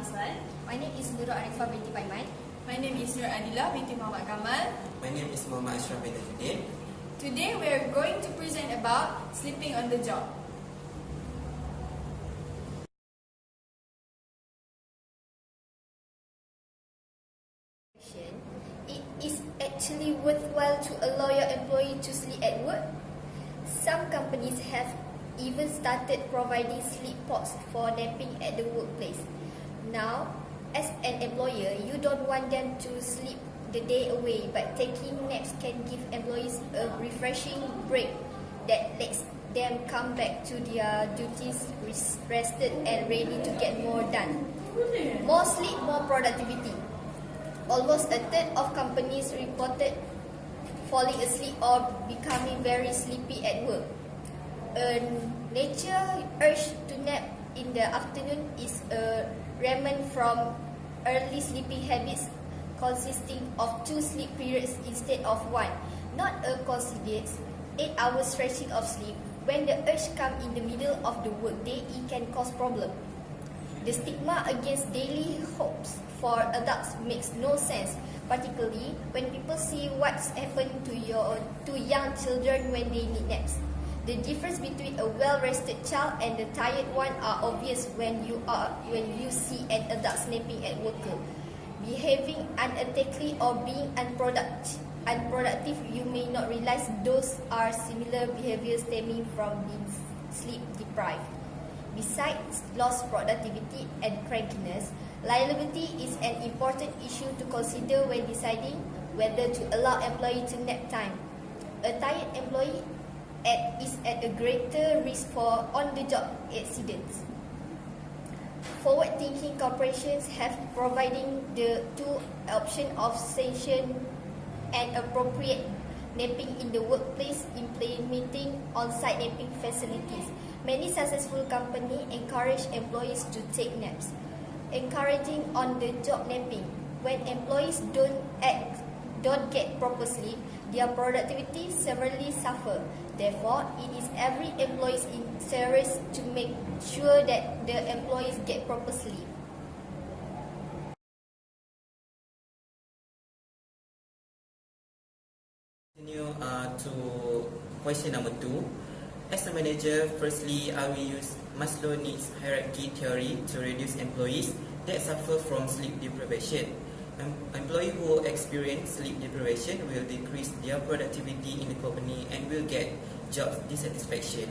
MAHASSAN. My name is NURUL ARIFAH binti PAIMAN. My name is ADILAH binti Muhammad KAMAL. My name is ASYRAF bin TAJUDDIN. Today we are going to present about sleeping on the job. It is actually worthwhile to allow your employee to sleep at work. Some companies have even started providing sleep pods for napping at the workplace. Now, as an employer, you don't want them to sleep the day away, but taking naps can give employees a refreshing break that lets them come back to their duties rested and ready to get more done. More sleep, more productivity. Almost a third of companies reported falling asleep or becoming very sleepy at work. A natural urge to nap in the afternoon is a remnant from early sleeping habits consisting of 2 sleep periods instead of 1. Not a coincidence. 8 hours stretching of sleep. When the urge comes in the middle of the workday, it can cause problems. The stigma against daily hopes for adults makes no sense, particularly when people see what's happened to young children when they need naps. The difference between a well-rested child and the tired one are obvious when you see an adult napping at work, behaving unethically or being unproductive. You may not realize those are similar behaviors stemming from being sleep deprived. Besides lost productivity and crankiness, liability is an important issue to consider when deciding whether to allow employee to nap time. A tired employee is at a greater risk for on-the-job accidents. Forward-thinking corporations have providing the 2 options of sanction and appropriate napping in the workplace, implementing on-site napping facilities. Many successful companies encourage employees to take naps. Encouraging on-the-job napping. When employees don't get proper sleep, their productivity severely suffer. Therefore, it is every employee's interest to make sure that the employees get proper sleep. Continue to question number 2. As a manager, firstly, I will use Maslow needs hierarchy theory to reduce employees that suffer from sleep deprivation. Employees who experience sleep deprivation will decrease their productivity in the company and will get job dissatisfaction.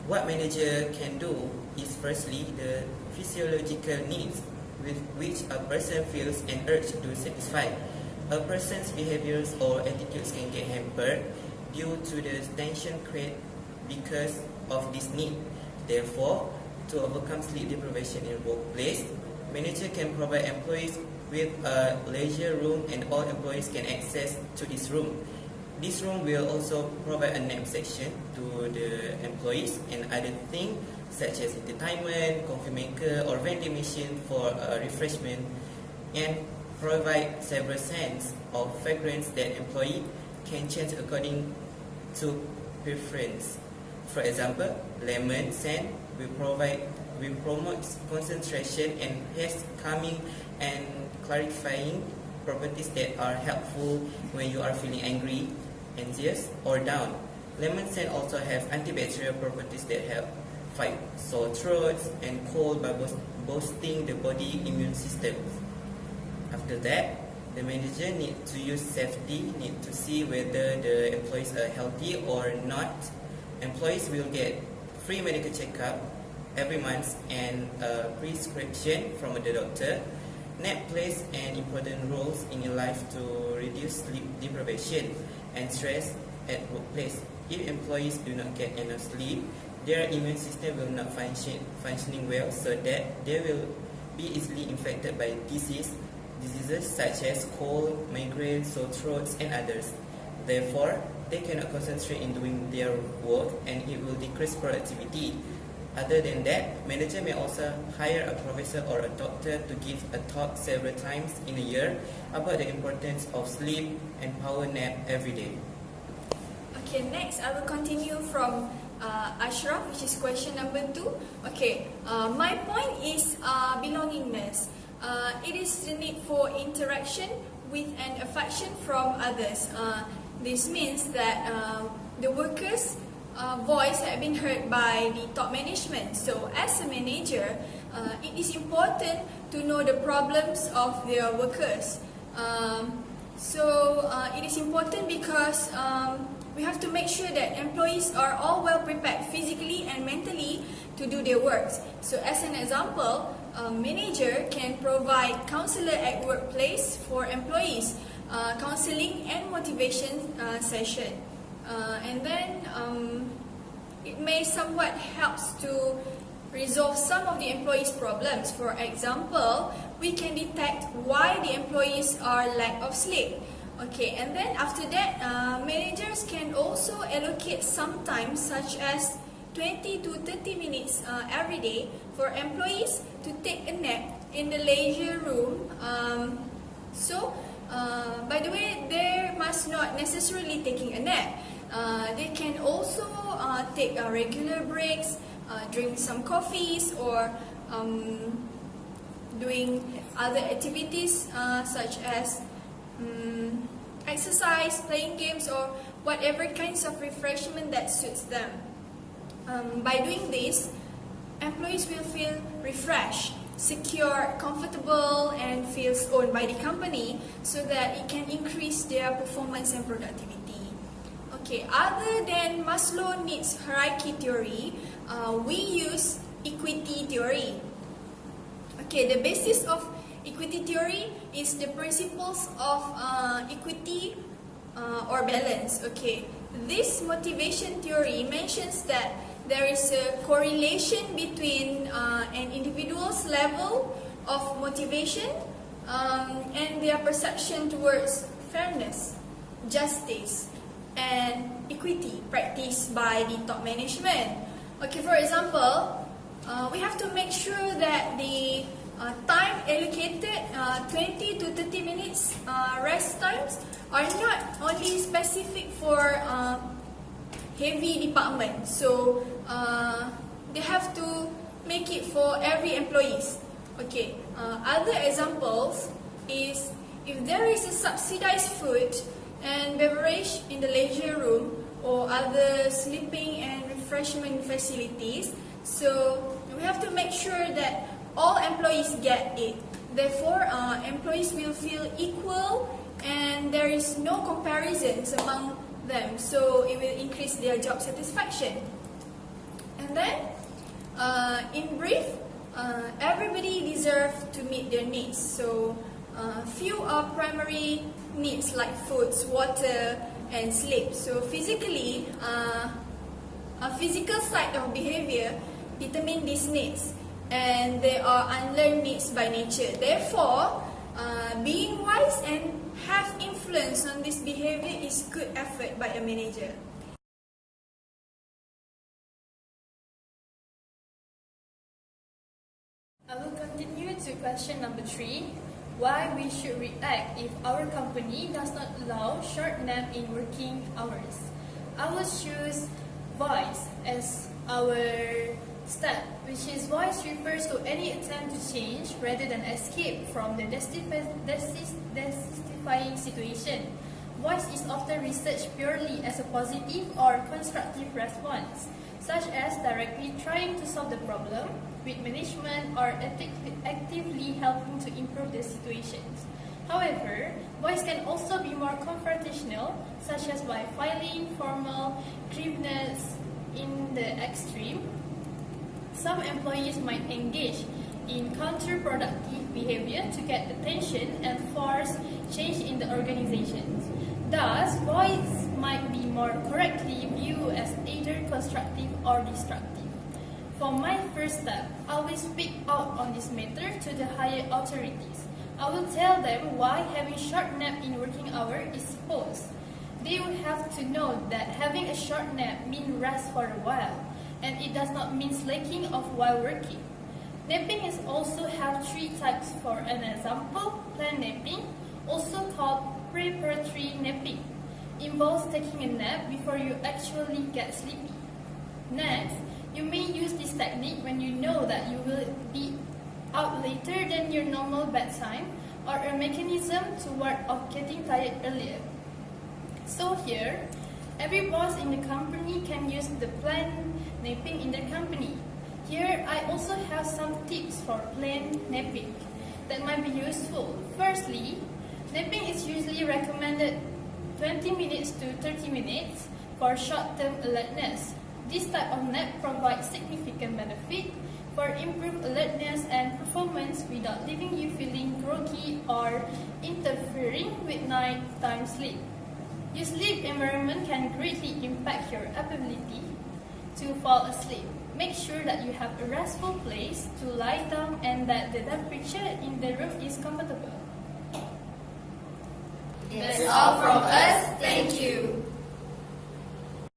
What manager can do is firstly the physiological needs with which a person feels an urge to satisfy. A person's behaviors or attitudes can get hampered due to the tension created because of this need. Therefore, to overcome sleep deprivation in workplace, manager can provide employees with a leisure room and all employees can access to this room. This room will also provide a nap section to the employees and other things such as entertainment, coffee maker or vending machine for refreshment, and provide several scents of fragrance that employee can change according to preference. For example, lemon scent will promote concentration and has calming and clarifying properties that are helpful when you are feeling angry, anxious, or down. Lemon scent also have antibacterial properties that help fight sore throats and cold by boosting the body immune system. After that, the manager needs to use safety, need to see whether the employees are healthy or not. Employees will get free medical checkup every month and a prescription from the doctor. Nap plays an important role in your life to reduce sleep deprivation and stress at workplace. If employees do not get enough sleep, their immune system will not functioning well, so that they will be easily infected by diseases such as cold, migraine, sore throats, and others. Therefore, they cannot concentrate in doing their work and it will decrease productivity. Other than that, manager may also hire a professor or a doctor to give a talk several times in a year about the importance of sleep and power nap every day. Okay, next I will continue from ASYRAF, which is question number 2. Okay, my point is belongingness. It is the need for interaction with and affection from others. This means that the workers' voice have been heard by the top management. So as a manager, it is important to know the problems of their workers. It is important because we have to make sure that employees are all well prepared physically and mentally to do their work. So as an example, a manager can provide counselor at workplace for employees, counseling and motivation session. And then it may somewhat helps to resolve some of the employees' problems. For example, we can detect why the employees are lack of sleep. Okay, and then after that, managers can also allocate some time, such as 20 to 30 minutes every day for employees to take a nap in the leisure room. By the way, they must not necessarily taking a nap. They can also take regular breaks, drink some coffees, or doing other activities such as exercise, playing games, or whatever kinds of refreshment that suits them. By doing this, employees will feel refreshed, secure, comfortable, and feels owned by the company, so that it can increase their performance and productivity. Okay, other than Maslow needs hierarchy theory, we use equity theory. Okay, the basis of equity theory is the principles of equity or balance. Okay, this motivation theory mentions that there is a correlation between an individual's level of motivation and their perception towards fairness, justice, and equity practiced by the top management. Okay, for example, we have to make sure that the time allocated, 20 to 30 minutes rest times, are not only specific for heavy department. So they have to make it for every employees. Okay. Other examples is if there is a subsidized food and beverage in the leisure room or other sleeping and refreshment facilities. So we have to make sure that all employees get it. Therefore, employees will feel equal and there is no comparisons among them. So it will increase their job satisfaction. And then, in brief, everybody deserves to meet their needs. So few are primary needs like foods, water, and sleep. So physically, a physical side of behavior determine these needs, and they are unlearned needs by nature. Therefore, being wise and have influence on this behavior is good effort by a manager. I will continue to question number 3. Why we should react if our company does not allow short nap in working hours. I will choose voice as our step, which is voice refers to any attempt to change rather than escape from the death-defying situation. Voice is often researched purely as a positive or constructive response, such as directly trying to solve the problem with management or actively helping to improve the situations. However, voice can also be more confrontational, such as by filing formal grievances in the extreme. Some employees might engage in counterproductive behavior to get attention and force change in the organization. Thus, voice might be more correctly viewed as either constructive or destructive. For my first step, I will speak out on this matter to the higher authorities. I will tell them why having short nap in working hour is supposed. They will have to know that having a short nap means rest for a while, and it does not mean slacking off while working. Napping is also have 3 types. For an example, planned napping, also called preparatory napping, involves taking a nap before you actually get sleepy. Next, you may use this technique when you know that you will be out later than your normal bedtime, or a mechanism to ward off getting tired earlier. So here, every boss in the company can use the planned napping in their company. Here, I also have some tips for planned napping that might be useful. Firstly, napping is usually recommended 20 minutes to 30 minutes for short-term alertness. This type of nap provides significant benefit for improved alertness and performance without leaving you feeling groggy or interfering with nighttime sleep. Your sleep environment can greatly impact your ability to fall asleep. Make sure that you have a restful place to lie down and that the temperature in the room is comfortable. That's all from us. Thank you.